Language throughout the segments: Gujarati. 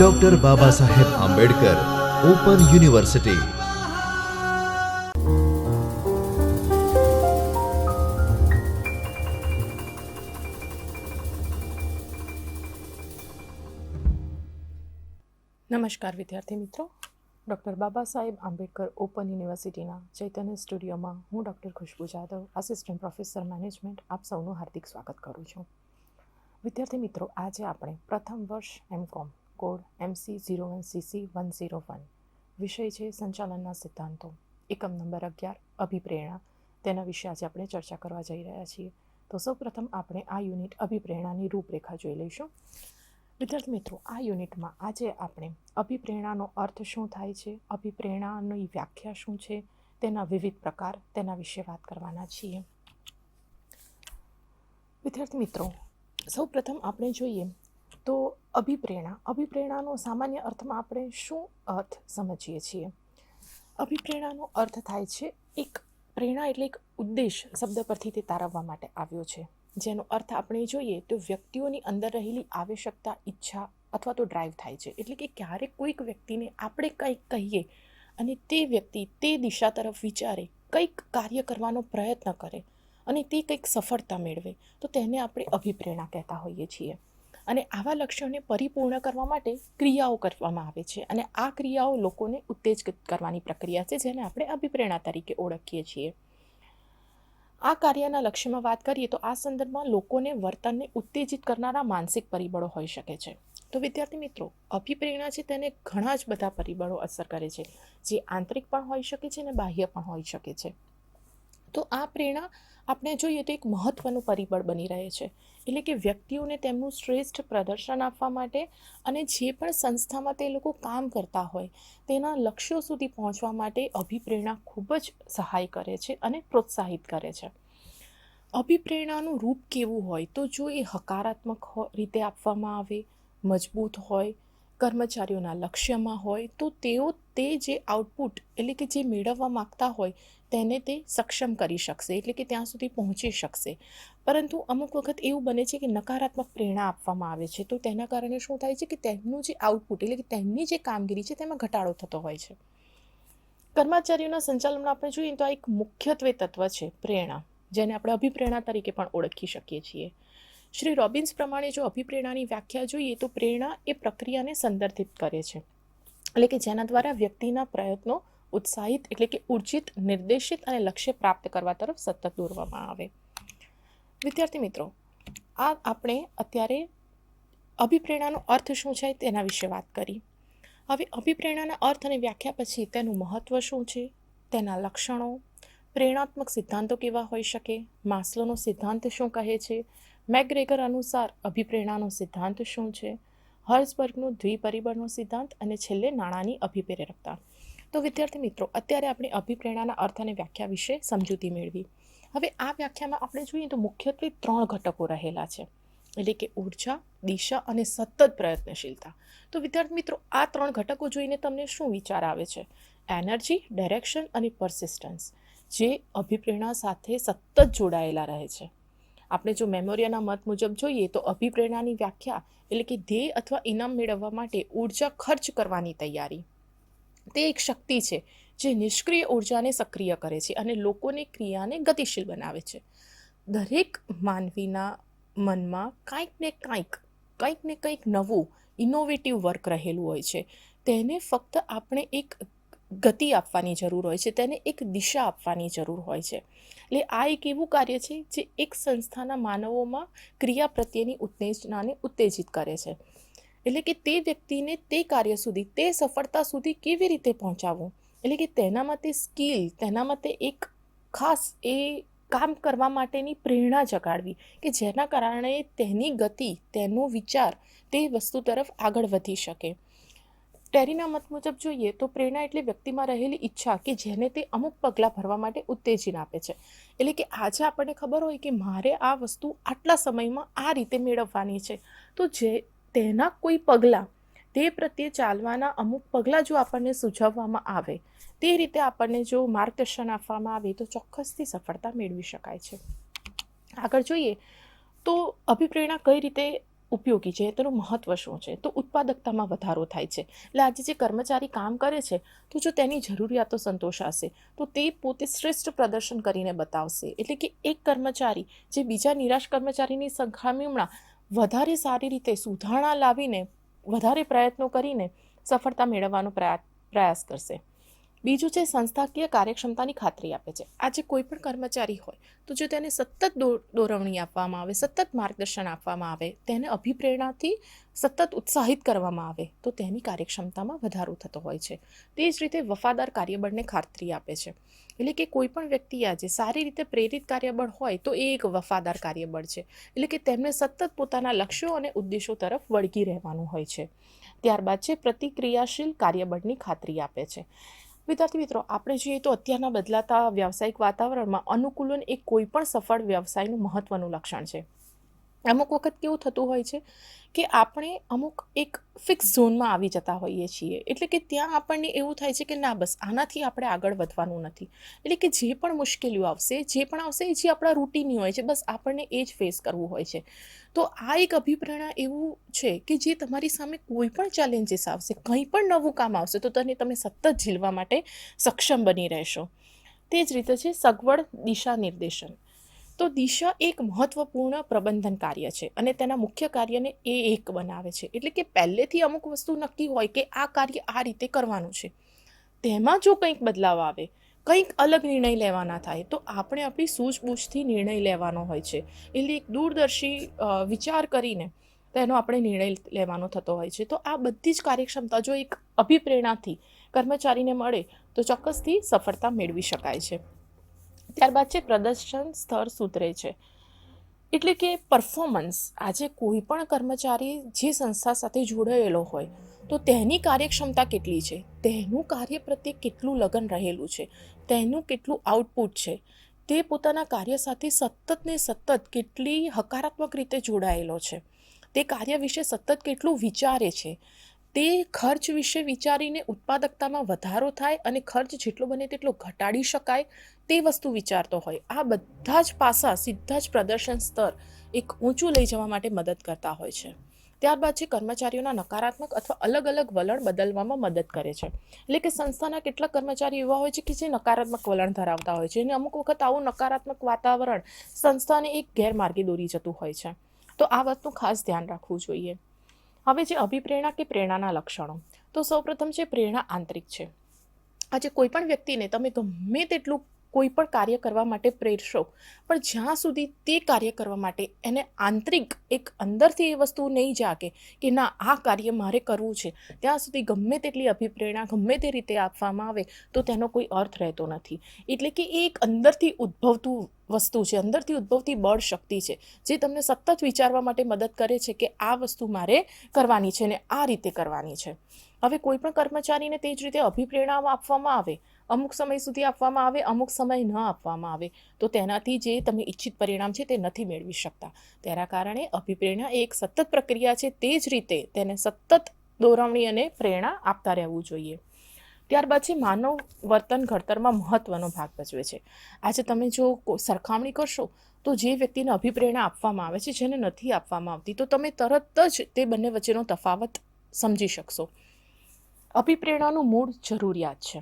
Doctor Baba Saheb Ambedkar open university. નમસ્કાર વિદ્યાર્થી મિત્રો, ડૉક્ટર બાબા સાહેબ આંબેડકર ઓપન યુનિવર્સિટીના ચૈતન્ય સ્ટુડિયોમાં હું ડૉક્ટર ખુશ્બુ જાદવ, આસિસ્ટન્ટ પ્રોફેસર મેનેજમેન્ટ, આપ સૌનું હાર્દિક સ્વાગત કરું છું. વિદ્યાર્થી મિત્રો, આજે આપણે પ્રથમ વર્ષ એમકોમ કોડ MC01CC101 વિષય છે સંચાલનના સિદ્ધાંતો, એકમ નંબર 11 અભિપ્રેરણા. તેના વિશે આજે આપણે ચર્ચા કરવા જઈ રહ્યા છીએ. તો સૌપ્રથમ આપણે આ યુનિટ અભિપ્રેરણાની રૂપરેખા જોઈ લઈશું. વિદ્યાર્થી મિત્રો, આ યુનિટમાં આજે આપણે અભિપ્રેરણાનો અર્થ શું થાય છે, અભિપ્રેરણાની વ્યાખ્યા શું છે, તેના વિવિધ પ્રકાર, તેના વિશે વાત કરવાના છીએ. વિદ્યાર્થી મિત્રો, સૌપ્રથમ આપણે જોઈએ તો અભિપ્રેરણાનો સામાન્ય અર્થમાં આપણે શું અર્થ સમજીએ છીએ. અભિપ્રેરણાનો અર્થ થાય છે એક પ્રેરણા એટલે એક ઉદ્દેશ શબ્દ પરથી તે તારવવા માટે આવ્યો છે, જેનો અર્થ આપણે જોઈએ તો વ્યક્તિઓની અંદર રહેલી આવશ્યકતા, ઈચ્છા અથવા તો ડ્રાઈવ થાય છે. એટલે કે ક્યારેક કોઈક વ્યક્તિને આપણે કંઈક કહીએ અને તે વ્યક્તિ તે દિશા તરફ વિચારે, કંઈક કાર્ય કરવાનો પ્રયત્ન કરે અને તે કંઈક સફળતા મેળવે, તો તેને આપણે અભિપ્રેરણા કહેતા હોઈએ છીએ. અને આવા લક્ષ્યોને પરિપૂર્ણ કરવા માટે ક્રિયાઓ કરવામાં આવે છે, અને આ ક્રિયાઓ લોકોને ઉત્તેજિત કરવાની પ્રક્રિયા છે, જેને આપણે અભિપ્રેરણા તરીકે ઓળખીએ છીએ. આ કાર્યના લક્ષ્યમાં વાત કરીએ તો આ સંદર્ભમાં લોકોને વર્તનને ઉત્તેજિત કરનારા માનસિક પરિબળો હોઈ શકે છે. તો વિદ્યાર્થી મિત્રો, અભિપ્રેરણા છે તેને ઘણા જ બધા પરિબળો અસર કરે છે, જે આંતરિક પણ હોઈ શકે છે અને બાહ્ય પણ હોઈ શકે છે. તો આ પ્રેરણા આપણે જોઈએ તો એક મહત્વનું પરિબળ બની રહે છે. એટલે કે વ્યક્તિઓને તેમનું શ્રેષ્ઠ પ્રદર્શન આપવા માટે અને જે પણ સંસ્થામાં તે લોકો કામ કરતા હોય તેના લક્ષ્યો સુધી પહોંચવા માટે અભિપ્રેરણા ખૂબ જ સહાય કરે છે અને પ્રોત્સાહિત કરે છે. અભિપ્રેરણાનું રૂપ કેવું હોય તો જો એ હકારાત્મક રીતે આપવામાં આવે, મજબૂત હોય, કર્મચારીઓના લક્ષ્યમાં હોય, તો તેઓ તે જે આઉટપુટ એટલે કે જે મેળવવા માગતા હોય તેને તે સક્ષમ કરી શકશે, એટલે કે ત્યાં સુધી પહોંચી શકશે. પરંતુ અમુક વખત એવું બને છે કે નકારાત્મક પ્રેરણા આપવામાં આવે છે, તો તેના કારણે શું થાય છે કે તેમનું જે આઉટપુટ એટલે કે તેમની જે કામગીરી છે તેમાં ઘટાડો થતો હોય છે. કર્મચારીઓના સંચાલનમાં આપણે જોઈએ તો આ એક મુખ્યત્વે તત્વ છે પ્રેરણા, જેને આપણે અભિપ્રેરણા તરીકે પણ ઓળખી શકીએ છીએ. શ્રી રોબિન્સ પ્રમાણે જો અભિપ્રેરણાની વ્યાખ્યા જોઈએ તો પ્રેરણા એ પ્રક્રિયાને સંદર્ભિત કરે છે, એટલે કે જેના દ્વારા વ્યક્તિના પ્રયત્નો ઉત્સાહિત એટલે કે ઉર્જિત, નિર્દેશિત અને લક્ષ્ય પ્રાપ્ત કરવા તરફ સતત દોરવામાં આવે. વિદ્યાર્થી મિત્રો, આ આપણે અત્યારે અભિપ્રેરણાનો અર્થ શું છે તેના વિશે વાત કરી. હવે અભિપ્રેરણાના અર્થ અને વ્યાખ્યા પછી તેનું મહત્વ શું છે, તેના લક્ષણો, પ્રેરણાત્મક સિદ્ધાંતો કેવા હોઈ શકે, માસ્લોનો સિદ્ધાંત શું કહે છે, મેકગ્રેગર અનુસાર અભિપ્રેરણાનો સિદ્ધાંત શું છે, હર્ઝબર્ગનો દ્વિપરિબળનો સિદ્ધાંત અને છેલ્લે નાણાંની અભિપ્રેરકતા. તો વિદ્યાર્થી મિત્રો, અત્યારે આપણે અભિપ્રેરણાના અર્થ અને વ્યાખ્યા વિશે સમજૂતી મેળવી. હવે આ વ્યાખ્યામાં આપણે જોઈએ તો મુખ્યત્વે 3 ઘટકો રહેલા છે, એટલે કે ઉર્જા, દિશા અને સતત પ્રયત્નશીલતા. તો વિદ્યાર્થી મિત્રો, આ 3 ઘટકો જોઈને તમને શું વિચાર આવે છે? એનર્જી, ડાયરેક્શન અને પરસિસ્ટન્સ, જે અભિપ્રેરણા સાથે સતત જોડાયેલા રહે છે. આપણે જો મેમોરિયાના મત મુજબ જોઈએ તો અભિપ્રેરણાની વ્યાખ્યા એટલે કે ધ્યેય અથવા ઇનામ મેળવવા માટે ઉર્જા ખર્ચ કરવાની તૈયારી. તે એક શક્તિ છે જે નિષ્ક્રિય ઉર્જાને સક્રિય કરે છે અને લોકોની ક્રિયાને ગતિશીલ બનાવે છે. દરેક માનવીના મનમાં કંઈક ને કંઈક નવું ઇનોવેટિવ વર્ક રહેલું હોય છે. તેને ફક્ત આપણે એક ગતિ આપવાની જરૂર હોય છે, તેને એક દિશા આપવાની જરૂર હોય છે. એટલે આ એક એવું કાર્ય છે જે એક સંસ્થાના માનવોમાં ક્રિયા પ્રત્યેની ઉત્તેજનાને ઉત્તેજિત કરે છે. એટલે કે તે વ્યક્તિને તે કાર્ય સુધી, તે સફળતા સુધી કેવી રીતે પહોંચાડવું, એટલે કે તેનામાં તે સ્કિલ, તેનામાં તે એક ખાસ એ કામ કરવા માટેની પ્રેરણા જગાડવી કે જેના કારણે તેની ગતિ, તેનો વિચાર તે વસ્તુ તરફ આગળ વધી શકે. ટેરીના મત મુજબ જોઈએ તો પ્રેરણા એટલે વ્યક્તિમાં રહેલી ઈચ્છા કે જેને તે અમુક પગલાં ભરવા માટે ઉત્તેજન આપે છે. એટલે કે આજે આપણને ખબર હોય કે મારે આ વસ્તુ આટલા સમયમાં આ રીતે મેળવવાની છે, તો જે તેના કોઈ પગલાં, તે પ્રત્યે ચાલવાના અમુક પગલાં જો આપણને સૂચવવામાં આવે, તે રીતે આપણને જો માર્ગદર્શન આપવામાં આવે તો ચોક્કસથી સફળતા મેળવી શકાય છે. આગળ જોઈએ તો અભિપ્રેરણા કઈ રીતે ઉપયોગી છે, તેનું મહત્ત્વ શું છે? તો ઉત્પાદકતામાં વધારો થાય છે. એટલે આજે જે કર્મચારી કામ કરે છે, તો જો તેની જરૂરિયાતો સંતોષાશે તો તે પોતે શ્રેષ્ઠ પ્રદર્શન કરીને બતાવશે. એટલે કે એક કર્મચારી જે બીજા નિરાશ કર્મચારીની સરખામણીમાં વધારે સારી રીતે સુધારણા લાવીને વધારે પ્રયત્નો કરીને સફળતા મેળવવાનો પ્રયાસ કરશે. બીજું છે સંસ્થાકીય કાર્યક્ષમતાની ખાતરી આપે છે. આજે કોઈ પણ કર્મચારી હોય તો જો તેને સતત દોરવણી આપવામાં આવે, સતત માર્ગદર્શન આપવામાં આવે, તેને અભિપ્રેરણાથી સતત ઉત્સાહિત કરવામાં આવે તો તેની કાર્યક્ષમતામાં વધારો થતો હોય છે. તે જ રીતે વફાદાર કાર્યબળને ખાતરી આપે છે. એટલે કે કોઈ પણ વ્યક્તિ આજે સારી રીતે પ્રેરિત કાર્યબળ હોય તો એ એક વફાદાર કાર્યબળ છે. એટલે કે તેમને સતત પોતાના લક્ષ્યો અને ઉદ્દેશો તરફ વળગી રહેવાનું હોય છે. ત્યારબાદ છે પ્રતિક્રિયાશીલ કાર્યબળની ખાતરી આપે છે. વિદ્યાર્થી મિત્રો, આપણે જોઈએ તો અત્યારના બદલાતા વ્યાવસાયિક વાતાવરણમાં અનુકૂલન એ કોઈ પણ સફળ વ્યવસાયનું મહત્વનું લક્ષણ છે. અમુક વખત કેવું થતું હોય છે કે આપણે અમુક એક ફિક્સ ઝોનમાં આવી જતા હોઈએ છીએ. એટલે કે ત્યાં આપણને એવું થાય છે કે ના, બસ આનાથી આપણે આગળ વધવાનું નથી. એટલે કે જે પણ મુશ્કેલીઓ આવશે, જે આપણા રૂટીનની હોય છે, બસ આપણને એ જ ફેસ કરવું હોય છે. તો આ એક અભિપ્રેરણા એવું છે કે જે તમારી સામે કોઈ પણ ચેલેન્જીસ આવશે, કંઈ પણ નવું કામ આવશે તો તમે સતત ઝીલવા માટે સક્ષમ બની રહેશો. તે જ રીતે છે સગવડ દિશા નિર્દેશન. તો દિશા એક મહત્વપૂર્ણ પ્રબંધન કાર્ય છે અને તેના મુખ્ય કાર્યને એ એક બનાવે છે. એટલે કે પહેલેથી અમુક વસ્તુ નક્કી હોય કે આ કાર્ય આ રીતે કરવાનું છે. તેમાં જો કંઈક બદલાવ આવે, કંઈક અલગ નિર્ણય લેવાના થાય તો આપણે આપણી સૂઝબૂઝથી નિર્ણય લેવાનો હોય છે. એટલે એક દૂરદર્શી વિચાર કરીને તેનો આપણે નિર્ણય લેવાનો થતો હોય છે. તો આ બધી જ કાર્યક્ષમતા જો એક અભિપ્રેરણાથી કર્મચારીને મળે તો ચોક્કસથી સફળતા મેળવી શકાય છે. ત્યારબાદ છે પ્રદર્શન સ્તર સુધરે છે. એટલે કે પરફોર્મન્સ. આજે કોઈ પણ કર્મચારી જે સંસ્થા સાથે જોડાયેલો હોય તો તેની કાર્યક્ષમતા કેટલી છે, તેનું કાર્ય પ્રત્યે કેટલું લગન રહેલું છે, તેનું કેટલું આઉટપુટ છે, તે પોતાના કાર્ય સાથે સતત ને સતત કેટલી હકારાત્મક રીતે જોડાયેલો છે, તે કાર્ય વિશે સતત કેટલું વિચારે છે, તે ખર્ચ વિશે વિચારીને ઉત્પાદકતામાં વધારો થાય અને ખર્ચ જેટલો બને તેટલો ઘટાડી શકાય તે વસ્તુ વિચારતો હોય. આ બધા જ પાસા સીધા જ પ્રદર્શન સ્તર એક ઊંચું લઈ જવા માટે મદદ કરતા હોય છે. ત્યારબાદ છે કર્મચારીઓના નકારાત્મક અથવા અલગ અલગ વલણ બદલવામાં મદદ કરે છે. એટલે કે સંસ્થાના કેટલાક કર્મચારીઓ એવા હોય છે કે જે નકારાત્મક વલણ ધરાવતા હોય છે અને અમુક વખત આવું નકારાત્મક વાતાવરણ સંસ્થાને એક ગેરમાર્ગે દોરી જતું હોય છે. તો આ વાતનું ખાસ ધ્યાન રાખવું જોઈએ. હવે જે અભિપ્રેરણા કે પ્રેરણાના લક્ષણો, તો સૌપ્રથમ છે પ્રેરણા આંતરિક છે. આજે કોઈ પણ વ્યક્તિને તમે ગમે તેટલું કોઈ પણ કાર્ય કરવા માટે પ્રેરશો, પણ જ્યાં સુધી તે કાર્ય કરવા માટે એને આંતરિક એક અંદરથી એ વસ્તુ નહીં જાગે કે ના, આ કાર્ય મારે કરવું છે, ત્યાં સુધી ગમે તેટલી અભિપ્રેરણા ગમે તે રીતે આપવામાં આવે તો તેનો કોઈ અર્થ રહેતો નથી. એટલે કે એ એક અંદરથી ઉદ્ભવતું વસ્તુ છે, અંદરથી ઉદ્ભવતી બળ શક્તિ છે જે તમને સતત વિચારવા માટે મદદ કરે છે કે આ વસ્તુ મારે કરવાની છે ને આ રીતે કરવાની છે. હવે કોઈ પણ કર્મચારીને તે જ રીતે અભિપ્રેરણા આપવામાં આવે, અમુક સમય સુધી આપવામાં આવે, અમુક સમય ન આપવામાં આવે તો તેનાથી જે તમે ઈચ્છિત પરિણામ છે તે નથી મેળવી શકતા. તેના કારણે અભિપ્રેરણા એ એક સતત પ્રક્રિયા છે. તે જ રીતે તેને સતત દોરવણી અને પ્રેરણા આપતા રહેવું જોઈએ. ત્યારબાદ છે માનવ વર્તન ઘડતરમાં મહત્વનો ભાગ ભજવે છે. આજે તમે જો સરખામણી કરશો તો જે વ્યક્તિને અભિપ્રેરણા આપવામાં આવે છે, જેને નથી આપવામાં આવતી, તો તમે તરત જ તે બંને વચ્ચેનો તફાવત સમજી શકશો. અભિપ્રેરણાનું મૂળ જરૂરિયાત છે.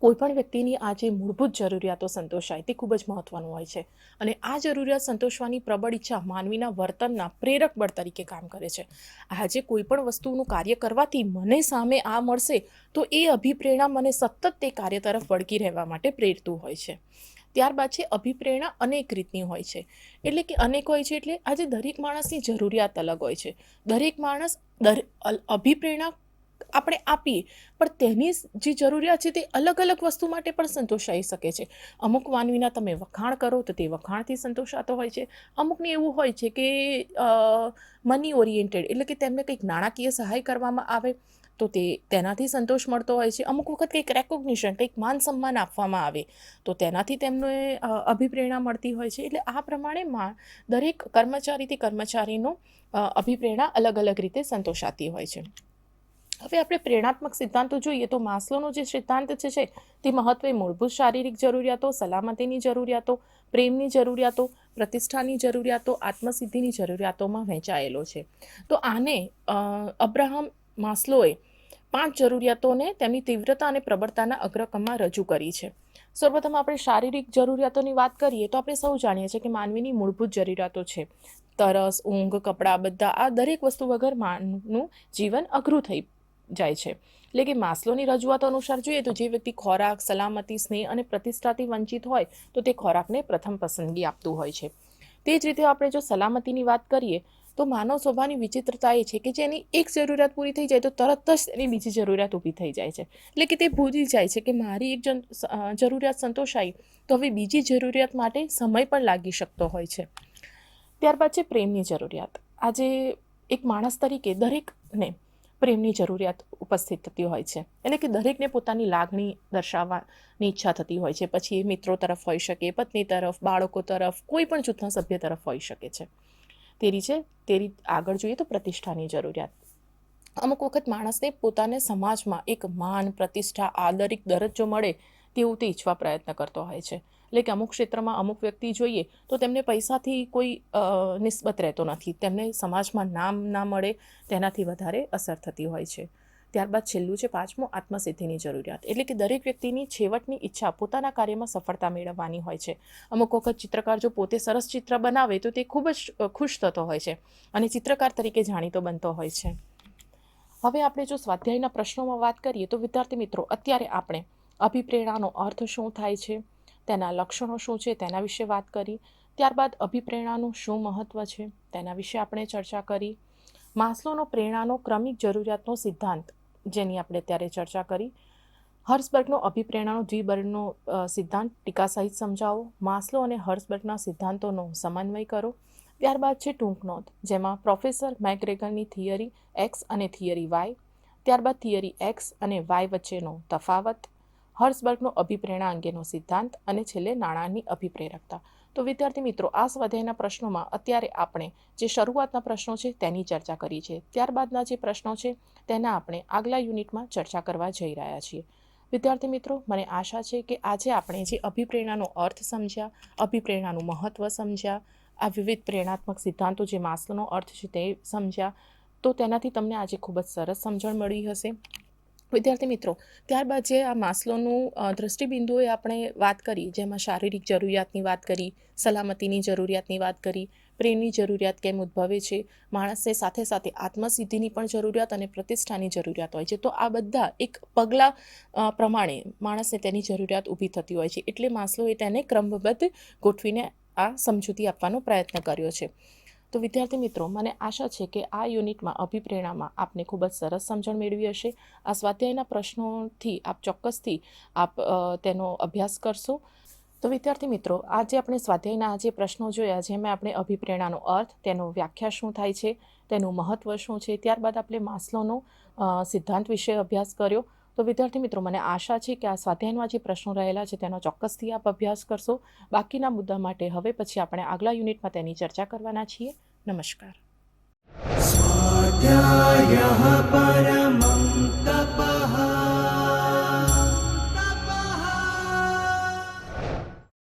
કોઈ પણ વ્યક્તિની આ જે મૂળભૂત જરૂરિયાતો સંતોષાય તે ખૂબ જ મહત્વનું હોય છે અને આ જરૂરિયાત સંતોષવાની પ્રબળ ઈચ્છા માનવીના વર્તનના પ્રેરક બળ તરીકે કામ કરે છે. આજે કોઈ પણ વસ્તુનું કાર્ય કરવાથી મને સામે આ મળશે તો એ અભિપ્રેરણા મને સતત તે કાર્ય તરફ વળગી રહેવા માટે પ્રેરતું હોય છે. ત્યારબાદ છે અભિપ્રેરણા અનેક રીતની હોય છે. એટલે કે અનેક હોય છે એટલે આજે દરેક માણસની જરૂરિયાત અલગ હોય છે. દરેક માણસ અભિપ્રેરણા આપણે આપીએ પણ તેની જે જરૂરિયાત છે તે અલગ અલગ વસ્તુ માટે પણ સંતોષાઈ શકે છે. અમુક માનવીના તમે વખાણ કરો તો તે વખાણથી સંતોષાતો હોય છે. અમુકને એવું હોય છે કે મની ઓરિએન્ટેડ, એટલે કે તેમને કંઈક નાણાકીય સહાય કરવામાં આવે તો તેનાથી સંતોષ મળતો હોય છે. અમુક વખત કંઈક રેકોગ્નિશન, કંઈક માન સન્માન આપવામાં આવે તો તેનાથી તેમને અભિપ્રેરણા મળતી હોય છે. એટલે આ પ્રમાણે દરેક કર્મચારીથી કર્મચારીનો અભિપ્રેરણા અલગ અલગ રીતે સંતોષાતી હોય છે. હવે આપણે પ્રેરણાત્મક સિદ્ધાંતો જોઈએ તો માસ્લોનો જે સિદ્ધાંત છે તે મહત્વે મૂળભૂત શારીરિક જરૂરિયાતો, સલામતીની જરૂરિયાતો, પ્રેમની જરૂરિયાતો, પ્રતિષ્ઠાની જરૂરિયાતો, આત્મસિદ્ધિની જરૂરિયાતોમાં વહેંચાયેલો છે. તો આને અબ્રાહમ માસ્લોએ 5 જરૂરિયાતોને તેમની તીવ્રતા અને પ્રબળતાના અગ્રક્રમમાં રજૂ કરી છે. સૌપ્રથમ આપણે શારીરિક જરૂરિયાતોની વાત કરીએ તો આપણે સૌ જાણીએ છીએ કે માનવીની મૂળભૂત જરૂરિયાતો છે. તરસ, ઊંઘ, કપડાં, બધા આ દરેક વસ્તુ વગર માનવનું જીવન અઘરું થઈ જાય છે. એટલે કે માસ્લોની રજૂઆત અનુસાર જોઈએ તો જે વ્યક્તિ ખોરાક, સલામતી, સ્નેહ અને પ્રતિષ્ઠાથી વંચિત હોય તો તે ખોરાકને પ્રથમ પસંદગી આપતું હોય છે. તે જ રીતે આપણે જો સલામતીની વાત કરીએ તો માનવ સ્વભાવની વિચિત્રતા એ છે કે જેની એક જરૂરિયાત પૂરી થઈ જાય તો તરત જ એની બીજી જરૂરિયાત ઊભી થઈ જાય છે. એટલે કે તે ભૂલી જાય છે કે મારી એક જરૂરિયાત સંતોષાઈ તો હવે બીજી જરૂરિયાત માટે સમય પણ લાગી શકતો હોય છે. ત્યારબાદ છે પ્રેમની જરૂરિયાત. આજે એક માણસ તરીકે દરેકને પ્રેમની જરૂરિયાત ઉપસ્થિત થતી હોય છે. એટલે કે દરેકને પોતાની લાગણી દર્શાવવાની ઈચ્છા થતી હોય છે. પછી એ મિત્રો તરફ હોઈ શકે, પત્ની તરફ, બાળકો તરફ, કોઈ પણ જૂથના સભ્ય તરફ હોઈ શકે છે. તેરી આગળ જોઈએ તો પ્રતિષ્ઠાની જરૂરિયાત. અમુક વખત માણસને પોતાને સમાજમાં એક માન, પ્રતિષ્ઠા, આદરિક દરજ્જો મળે તેવું તે ઈચ્છવા પ્રયત્ન કરતો હોય છે. એટલે કે અમુક ક્ષેત્રમાં અમુક વ્યક્તિ જોઈએ તો તેમને પૈસાથી કોઈ નિસ્બત રહેતો નથી. તેમને સમાજમાં નામ ના મળે તેનાથી વધારે અસર થતી હોય છે. ત્યારબાદ છેલ્લું છે 5મું, આત્મસિદ્ધિની જરૂરિયાત. એટલે કે દરેક વ્યક્તિની છેવટની ઈચ્છા પોતાના કાર્યમાં સફળતા મેળવવાની હોય છે. અમુક વખત ચિત્રકાર જો પોતે સરસ ચિત્ર બનાવે તો તે ખૂબ જ ખુશ થતો હોય છે અને ચિત્રકાર તરીકે જાણીતો બનતો હોય છે. હવે આપણે જો સ્વાધ્યાયના પ્રશ્નોમાં વાત કરીએ તો વિદ્યાર્થી મિત્રો, અત્યારે આપણે અભિપ્રેરણાનો અર્થ શું થાય છે, તેના લક્ષણો શું છે તેના વિશે વાત કરી. ત્યારબાદ અભિપ્રેરણાનું શું મહત્ત્વ છે તેના વિશે આપણે ચર્ચા કરી. માસ્લોનો પ્રેરણાનો ક્રમિક જરૂરિયાતનો સિદ્ધાંત જેની આપણે અત્યારે ચર્ચા કરી. હર્સબર્ગનો અભિપ્રેરણાનો દ્વિબળનો સિદ્ધાંત ટીકા સહિત સમજાવો. માસ્લો અને હર્સબર્ગના સિદ્ધાંતોનો સમન્વય કરો. ત્યારબાદ છે ટૂંક નોંધ, જેમાં પ્રોફેસર મેકગ્રેગરની થિયરી એક્સ અને થિયરી વાય, ત્યારબાદ થિયરી એક્સ અને વાય વચ્ચેનો તફાવત, હર્સબર્ગનો અભિપ્રેરણા અંગેનો સિદ્ધાંત અને છેલ્લે નાણાંની અભિપ્રેરકતા. તો વિદ્યાર્થી મિત્રો, આ સ્વાધ્યાયના પ્રશ્નોમાં અત્યારે આપણે જે શરૂઆતના પ્રશ્નો છે તેની ચર્ચા કરી છે. ત્યારબાદના જે પ્રશ્નો છે તેના આપણે આગલા યુનિટમાં ચર્ચા કરવા જઈ રહ્યા છીએ. વિદ્યાર્થી મિત્રો, મને આશા છે કે આજે આપણે જે અભિપ્રેરણાનો અર્થ સમજ્યા, અભિપ્રેરણાનું મહત્ત્વ સમજ્યા, આ વિવિધ પ્રેરણાત્મક સિદ્ધાંતો જે માસ્લોનો અર્થ છે તે સમજ્યા, તો તેનાથી તમને આજે ખૂબ જ સરસ સમજણ મળી હશે. વિદ્યાર્થી મિત્રો, ત્યારબાદ જે આ માસ્લોનું દૃષ્ટિબિંદુએ આપણે વાત કરી, જેમાં શારીરિક જરૂરિયાતની વાત કરી, સલામતીની જરૂરિયાતની વાત કરી, પ્રેમની જરૂરિયાત કેમ ઉદ્ભવે છે, માણસને સાથે સાથે આત્મસિદ્ધિની પણ જરૂરિયાત અને પ્રતિષ્ઠાની જરૂરિયાત હોય છે. તો આ બધા એક પગલાં પ્રમાણે માણસને તેની જરૂરિયાત ઊભી થતી હોય છે. એટલે માસ્લોએ તેને ક્રમબદ્ધ ગોઠવીને આ સમજૂતી આપવાનો પ્રયત્ન કર્યો છે. તો વિદ્યાર્થી મિત્રો, મને આશા છે કે આ યુનિટમાં અભિપ્રેરણામાં આપને ખૂબ જ સરસ સમજણ મેળવી હશે. આ સ્વાધ્યાયના પ્રશ્નોથી આપ ચોક્કસથી તેનો અભ્યાસ કરશો. તો વિદ્યાર્થી મિત્રો, આજે આપણે સ્વાધ્યાયના જે પ્રશ્નો જોયા, જેમાં આપણે અભિપ્રેરણાનો અર્થ, તેનો વ્યાખ્યા શું થાય છે, તેનું મહત્ત્વ શું છે, ત્યારબાદ આપણે માસ્લોનો સિદ્ધાંત વિશે અભ્યાસ કર્યો. તો વિદ્યાર્થી મિત્રો, મને આશા છે કે આ સ્વાધ્યાયમાં જે પ્રશ્નો રહેલા છે તેનો ચોક્કસથી આપ અભ્યાસ કરશો. બાકીના મુદ્દા માટે હવે પછી આપણે આગલા યુનિટમાં તેની ચર્ચા કરવાના છીએ. નમસ્કાર. સ્વાધ્યાયઃ પરમઃ